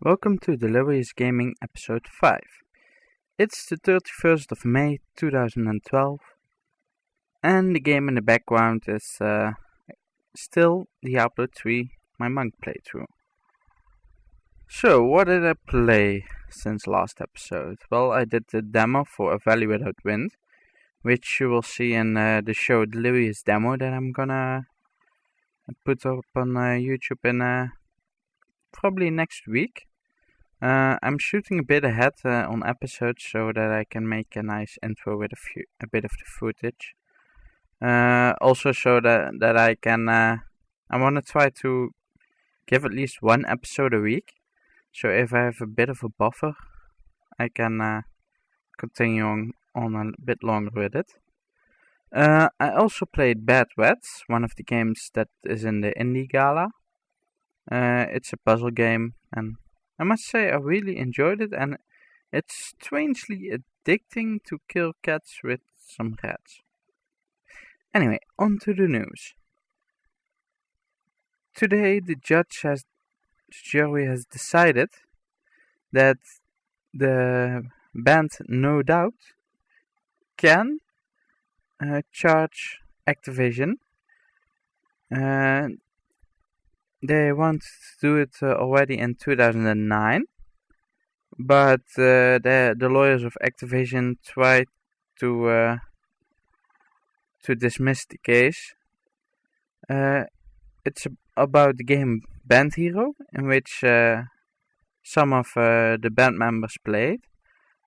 Welcome to Delirious Gaming episode 5. It's the 31st of May 2012 and the game in the background is still Diablo 3, my monk playthrough. So, what did I play since last episode? Well, I did the demo for A Valley Without Wind, which you will see in the show Delirious Demo that I'm gonna put up on YouTube in probably next week. I'm shooting a bit ahead on episodes so that I can make a nice intro with a bit of the footage. Also so that I can I want to try to give at least one episode a week. So if I have a bit of a buffer, I can continue on a bit longer with it. I also played Bad Wets, one of the games that is in the Indie Gala. It's a puzzle game, and I must say I really enjoyed it, and it's strangely addicting to kill cats with some rats. Anyway, on to the news. Today the jury has decided that the band No Doubt can charge Activision. They wanted to do it already in 2009, but the lawyers of Activision tried to dismiss the case. It's about the game Band Hero, in which some of the band members played,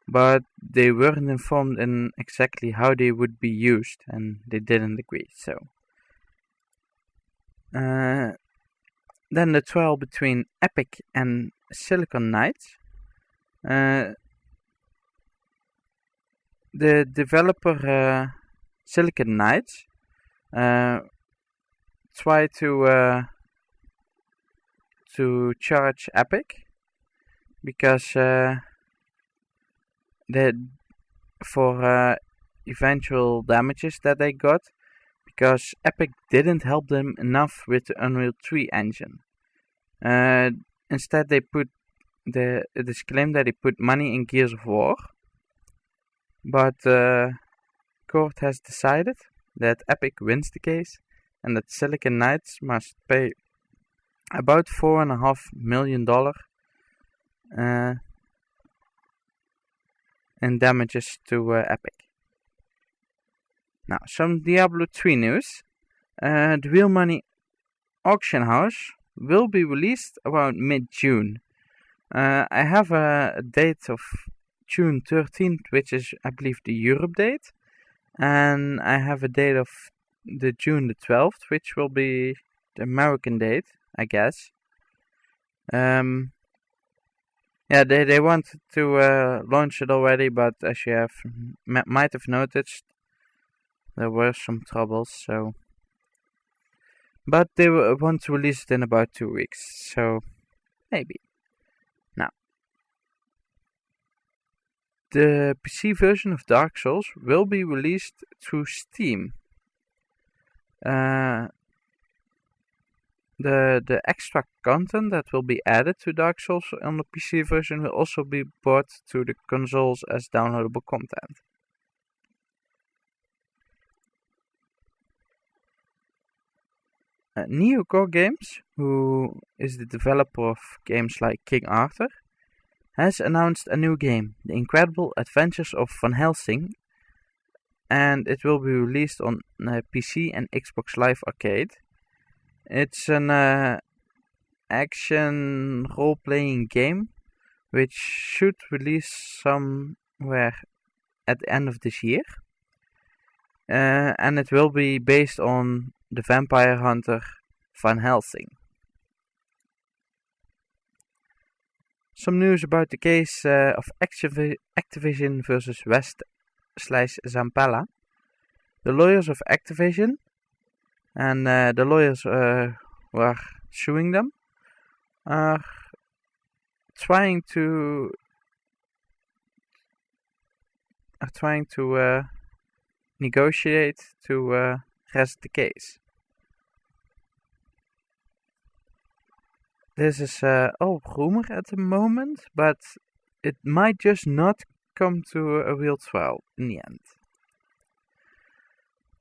but they weren't informed in exactly how they would be used, and they didn't agree. So. Then the trial between Epic and Silicon Knights. The developer Silicon Knights tried to charge Epic because for eventual damages that they got. Because Epic didn't help them enough with the Unreal 3 engine. Instead, they put it is claimed that they put money in Gears of War, but the court has decided that Epic wins the case and that Silicon Knights must pay about $4.5 million in damages to Epic. Now, some Diablo 3 news. The Real Money Auction House will be released around mid-June. I have a date of June 13th, which is, I believe, the Europe date. And I have a date of the June the 12th, which will be the American date, I guess. Yeah, they wanted to launch it already, but as you might have noticed, there were some troubles, so. But they want to release it in about 2 weeks, so maybe. Now, the PC version of Dark Souls will be released through Steam. The extra content that will be added to Dark Souls on the PC version will also be brought to the consoles as downloadable content. Neocore Games, who is the developer of games like King Arthur, has announced a new game, The Incredible Adventures of Van Helsing, and it will be released on PC and Xbox Live Arcade. It's an action role-playing game which should release somewhere at the end of this year, and it will be based on the vampire hunter Van Helsing. Some news about the case of Activision versus West/Zampella. The lawyers of Activision and the lawyers who are suing them are trying to negotiate to rest the case. this is all rumor at the moment, but it might just not come to a real trial in the end.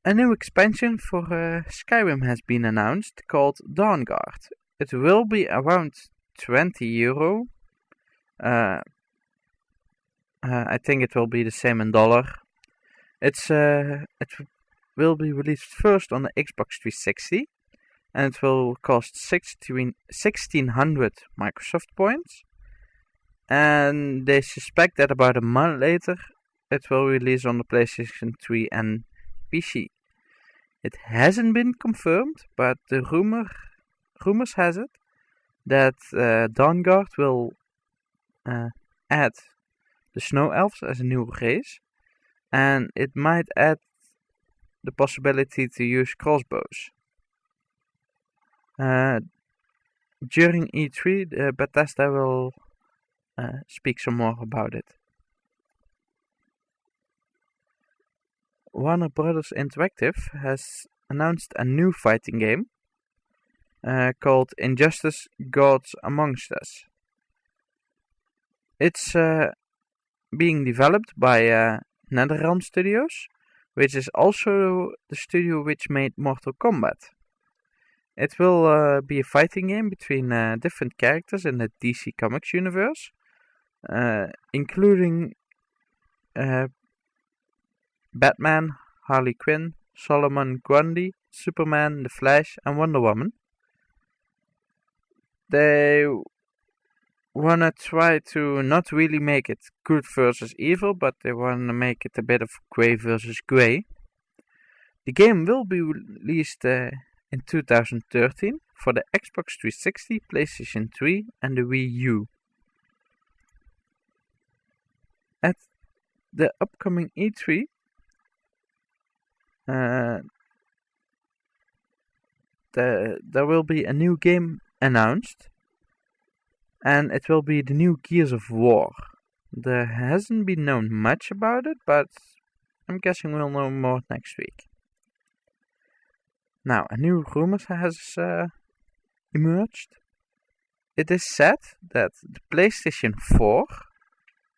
A new expansion for Skyrim has been announced called Dawnguard. It will be around €20. I think it will be the same in dollar. It will be released first on the Xbox 360, and it will cost 1,600 Microsoft points. And they suspect that about a month later, it will release on the PlayStation 3 and PC. It hasn't been confirmed, but the rumors has it that Dawnguard will add the Snow Elves as a new race, and it might add the possibility to use crossbows. During E3, Bethesda will speak some more about it. Warner Bros. Interactive has announced a new fighting game called Injustice: Gods Amongst Us. It's being developed by NetherRealm Studios, which is also the studio which made Mortal Kombat. It will be a fighting game between different characters in the DC Comics universe, including Batman, Harley Quinn, Solomon Grundy, Superman, The Flash, and Wonder Woman. They wanna try to not really make it good versus evil, but they wanna make it a bit of grey versus grey. The game will be released in 2013 for the Xbox 360, PlayStation 3, and the Wii U. At the upcoming E3, there will be a new game announced, and it will be the new Gears of War. There hasn't been known much about it, but I'm guessing we'll know more next week. Now, a new rumor has emerged. It is said that the PlayStation 4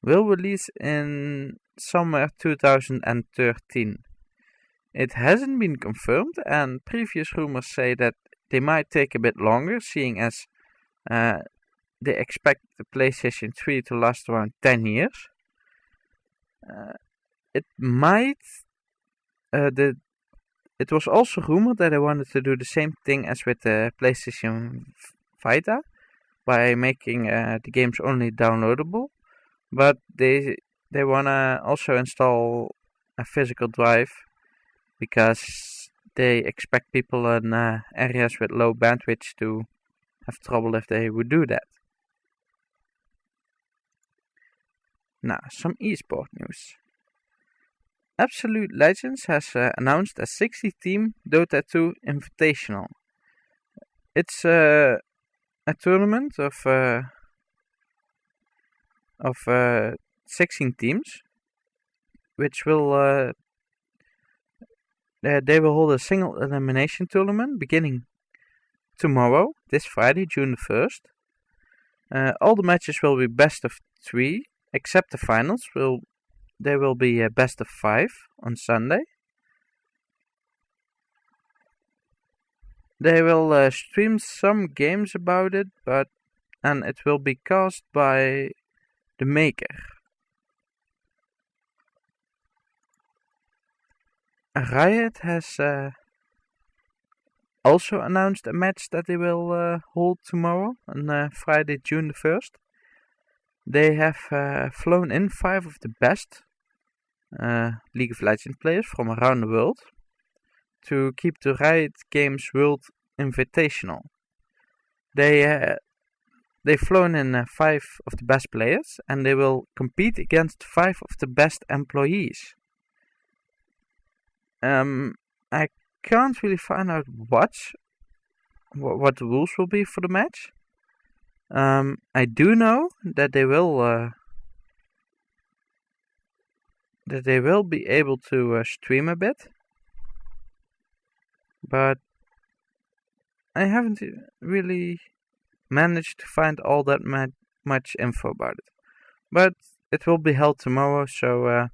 will release in somewhere 2013. It hasn't been confirmed, and previous rumors say that they might take a bit longer, seeing as they expect the PlayStation 3 to last around 10 years. It was also rumored that they wanted to do the same thing as with the PlayStation Vita, by making the games only downloadable, but they wanna also install a physical drive, because they expect people in areas with low bandwidth to have trouble if they would do that. Now, some esport news. Absolute Legends has announced a 60-team Dota 2 Invitational. It's a tournament of 16 teams, which will they will hold a single elimination tournament beginning tomorrow, this Friday, June the 1st. All the matches will be best of 3, except the finals. They will be best of 5 on Sunday. They will stream some games about it, and it will be cast by the maker. Riot has also announced a match that they will hold tomorrow on Friday, June the 1st. They have flown in 5 of the best League of Legends players from around the world to keep the Riot Games World Invitational. They've flown in 5 of the best players, and they will compete against 5 of the best employees. I can't really find out what the rules will be for the match. I do know that they will be able to stream a bit, but I haven't really manage to find all that much info about it. But it will be held tomorrow, so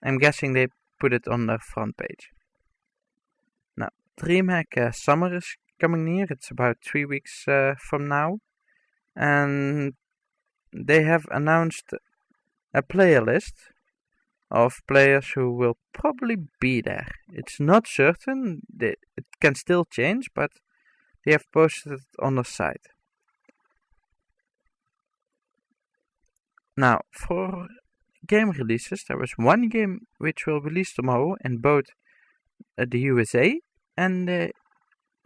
I'm guessing they put it on the front page. Now, DreamHack Summer is coming near. It's about 3 weeks from now. And they have announced a player list of players who will probably be there. It's not certain. It can still change, but they have posted it on the site. Now, for game releases, there was one game which will release tomorrow in both the USA and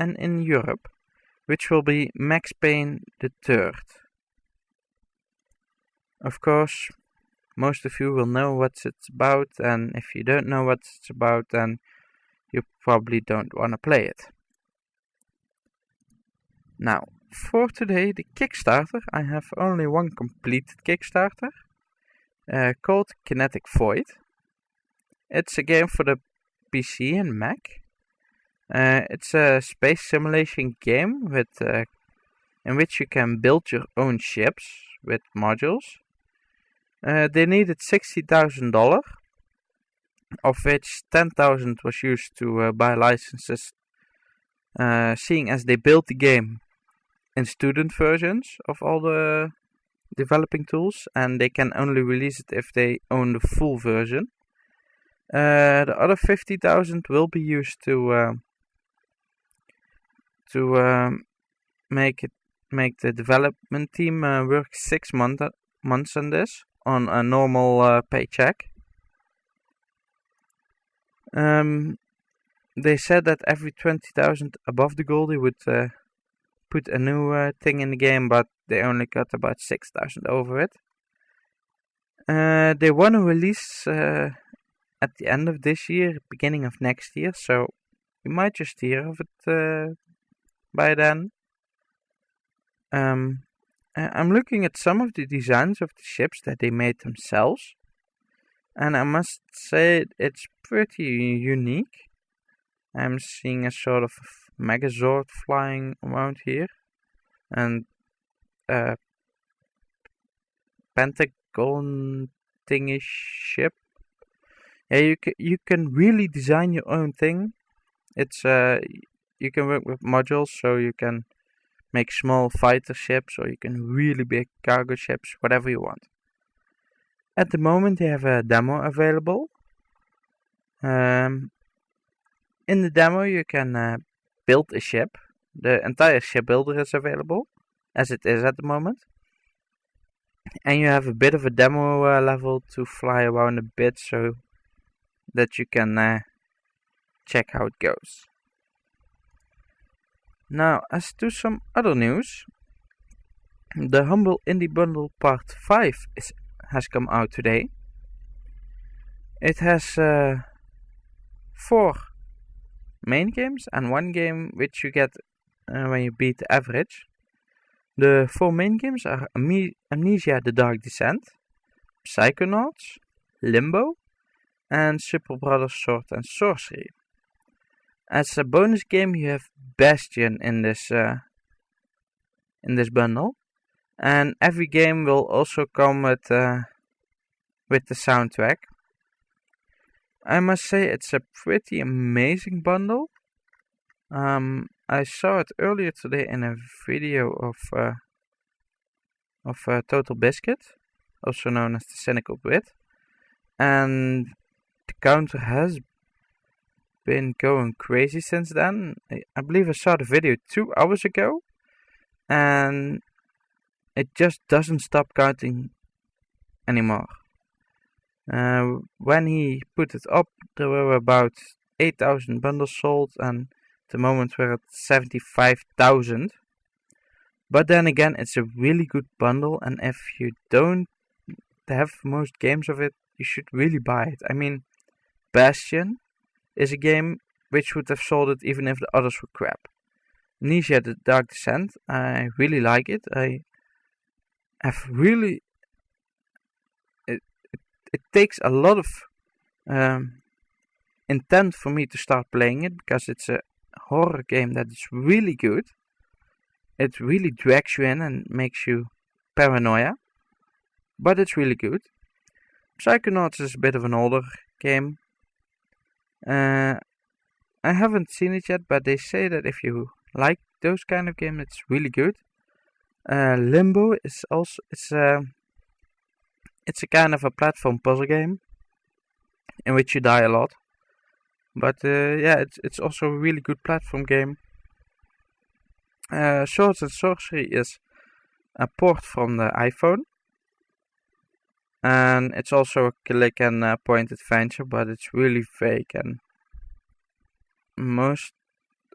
in Europe, which will be Max Payne the 3rd. Of course, most of you will know what it's about, and if you don't know what it's about, then you probably don't want to play it. Now, for today, the Kickstarter, I have only one completed Kickstarter, called Kinetic Void. It's a game for the PC and Mac. It's a space simulation game in which you can build your own ships with modules. They needed $60,000, of which $10,000 was used to buy licenses, seeing as they built the game in student versions of all the developing tools, and they can only release it if they own the full version. The other $50,000 will be used to make the development team work 6 months on this on a normal paycheck. They said that every 20,000 above the goal they would put a new thing in the game, but they only got about 6,000 over it. They want to release at the end of this year, beginning of next year, so you might just hear of it by then. I'm looking at some of the designs of the ships that they made themselves, and I must say it's pretty unique. I'm seeing a sort of Megazord flying around here, and a Pentagon thingy ship. Yeah, you can really design your own thing. It's you can work with modules, so you can make small fighter ships, or you can really big cargo ships, whatever you want. At the moment, they have a demo available. In the demo, you can build a ship. The entire ship builder is available, as it is at the moment. And you have a bit of a demo level to fly around a bit, so that you can check how it goes. Now, as to some other news, the Humble Indie Bundle Part 5 has come out today. It has 4 main games and 1 game which you get when you beat the average. The 4 main games are Amnesia: The Dark Descent, Psychonauts, Limbo, and Super Brothers Sword and Sorcery. As a bonus game, you have Bastion in this bundle, and every game will also come with the soundtrack. I must say it's a pretty amazing bundle. I saw it earlier today in a video of Total Biscuit, also known as the Cynical Brit, and the counter has been going crazy since then. I believe I saw the video 2 hours ago, and it just doesn't stop counting anymore. When he put it up, there were about 8,000 bundles sold, and at the moment we're at 75,000. But then again, it's a really good bundle, and if you don't have most games of it, you should really buy it. I mean, Bastion is a game which would have sold it even if the others were crap. Amnesia: The Dark Descent, I really like it. I have really... It takes a lot of intent for me to start playing it, because it's a horror game that is really good. it really drags you in and makes you paranoia, but it's really good. Psychonauts is a bit of an older game. I haven't seen it yet, but they say that if you like those kind of games, it's really good. Limbo is also it's a kind of a platform puzzle game in which you die a lot. But yeah, it's also a really good platform game. Swords and Sorcery is a port from the iPhone. And it's also a click and point adventure, but it's really vague, and most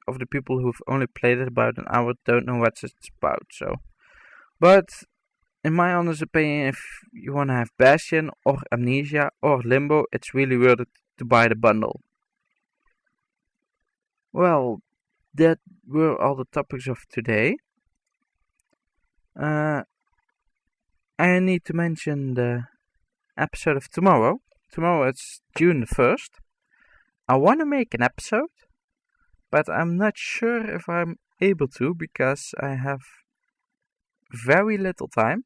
of the people who've only played it about an hour don't know what it's about. So, but in my honest opinion, if you want to have Bastion or Amnesia or Limbo, it's really worth it to buy the bundle. Well, that were all the topics of today. I need to mention the episode of tomorrow. Tomorrow it's June the 1st. I want to make an episode, but I'm not sure if I'm able to because I have very little time.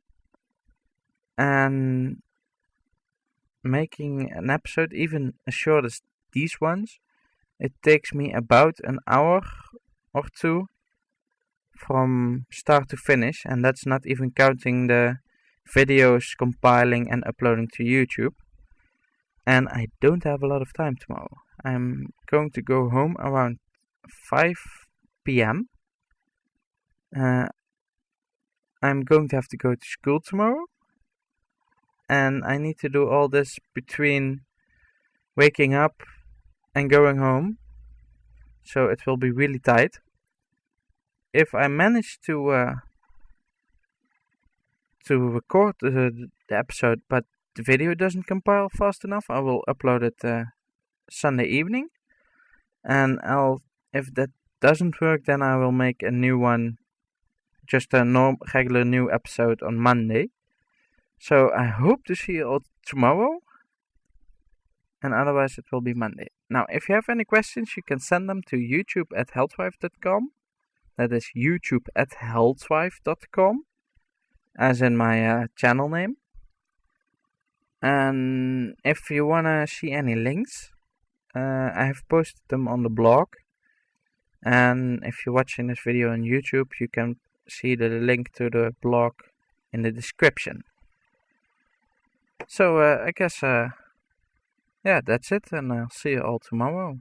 And making an episode, even as short as these ones, it takes me about an hour or two from start to finish, and that's not even counting the videos compiling and uploading to YouTube. And I don't have a lot of time tomorrow. I'm going to go home around 5 p.m. I'm going to have to go to school tomorrow, and I need to do all this between waking up and going home, so it will be really tight. If I manage to record the episode, but the video doesn't compile fast enough, I will upload it Sunday evening. And if that doesn't work, then I will make a new one, just a regular new episode on Monday. So I hope to see you all tomorrow, and otherwise it will be Monday. Now, if you have any questions, you can send them to youtube@healthwife.com. That is youtube@healthwife.com, as in my channel name. And if you want to see any links, I have posted them on the blog. And if you're watching this video on YouTube, you can see the link to the blog in the description. So I guess, yeah, that's it, and I'll see you all tomorrow.